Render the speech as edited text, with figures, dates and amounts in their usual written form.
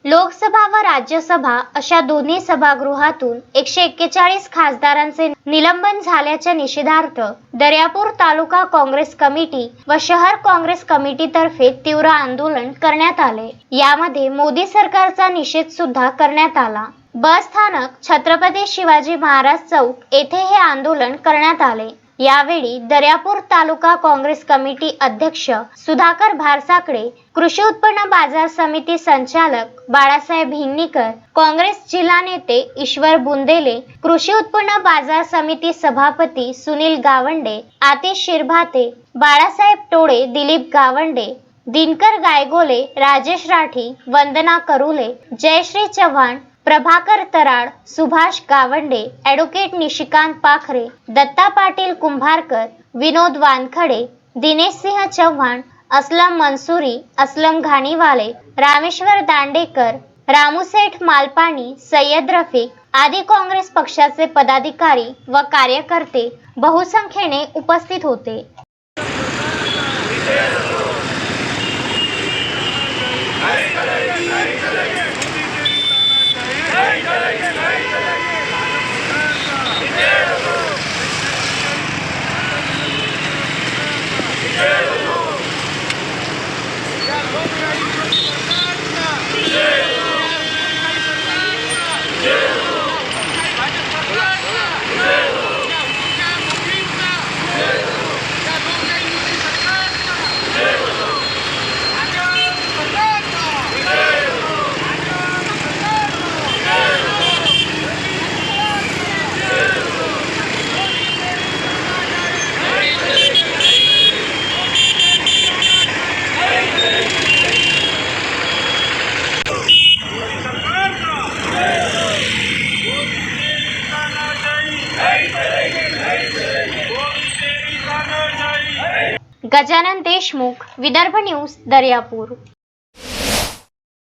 लोकसभा व राज्यसभा अशा दोन्ही सभागृहातून 141 खासदारांचे निलंबन झाल्याच्या निषेधार्थ दर्यापूर तालुका काँग्रेस कमिटी व शहर काँग्रेस कमिटीतर्फे तीव्र आंदोलन करण्यात आले। यामध्ये मोदी सरकारचा निषेध सुद्धा करण्यात आला। बस स्थानक छत्रपती शिवाजी महाराज चौक येथे हे आंदोलन करण्यात आले। यावेळी दर्यापूर तालुका काँग्रेस कमिटी अध्यक्ष सुधाकर भारसाकडे, कृषी उत्पन्न बाजार समिती संचालक बाळासाहेब हिंगणीकर, काँग्रेस जिल्हा नेते ईश्वर बुंदेले, कृषी उत्पन्न बाजार समिती सभापती सुनील गावंडे, आतिश शिरभाते, बाळासाहेब टोळे, दिलीप गावंडे, दिनकर गायगोले, राजेश राठी, वंदना करुले, जयश्री चव्हाण, प्रभाकर तराड, सुभाष गावंडे, ॲडव्होकेट निशिकांत पाखरे, दत्ता पाटील कुंभारकर, विनोद वानखडे, दिनेश सिंह चव्हाण, असलम मंसूरी, असलम घाणीवाले, रामेश्वर दांडेकर, रामूसेठ मालपाणी, सय्यद रफिक आदी काँग्रेस पक्षाचे पदाधिकारी व कार्यकर्ते बहुसंख्येने उपस्थित होते। गजानन देशमुख, विदर्भ न्यूज, दर्यापूर।